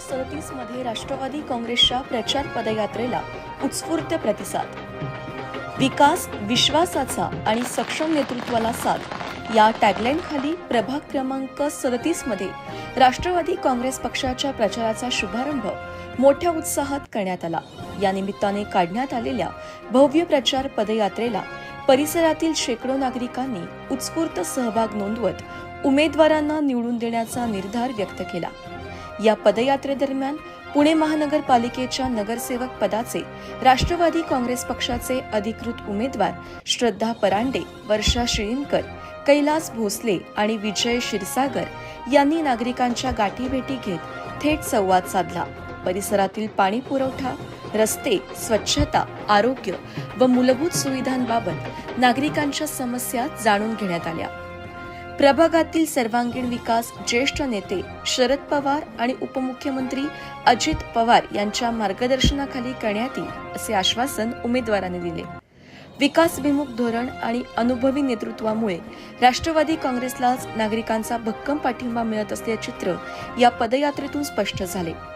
37 मध्ये राष्ट्रवादी काँग्रेसच्या प्रचार पदयात्रेला उत्स्फूर्त प्रतिसाद. विकास, विश्वासाचा आणि सक्षम नेतृत्वाला साथ या टॅगलाईनखाली प्रभाग क्रमांक 37 मध्ये राष्ट्रवादी काँग्रेस पक्षाच्या प्रचाराचा शुभारंभ मोठ्या उत्साहात करण्यात आला. या निमित्ताने काढण्यात आलेल्या भव्य प्रचार पदयात्रेला परिसरातील शेकडो नागरिकांनी उत्स्फूर्त सहभाग नोंदवत उमेदवारांना निवडून देण्याचा निर्धार व्यक्त केला. या पदयात्रेदरम्यान पुणे महानगरपालिकेच्या नगरसेवक पदाचे राष्ट्रवादी काँग्रेस पक्षाचे अधिकृत उमेदवार श्रद्धा परांडे, वर्षा शिळीमकर, कैलास भोसले आणि विजय क्षीरसागर यांनी नागरिकांच्या गाठीभेटी घेत थेट संवाद साधला. परिसरातील पाणी पुरवठा, रस्ते, स्वच्छता, आरोग्य व मूलभूत सुविधांबाबत नागरिकांच्या समस्या जाणून घेण्यात आल्या. प्रभागातील सर्वांगीण विकास ज्येष्ठ नेते शरद पवार आणि उपमुख्यमंत्री अजित पवार यांच्या मार्गदर्शनाखाली करण्यात येईल असे आश्वासन उमेदवारांनी दिले. विकासभिमुख धोरण आणि अनुभवी नेतृत्वामुळे राष्ट्रवादी काँग्रेसला नागरिकांचा भक्कम पाठिंबा मिळत असल्याचे चित्र या पदयात्रेतून स्पष्ट झाले.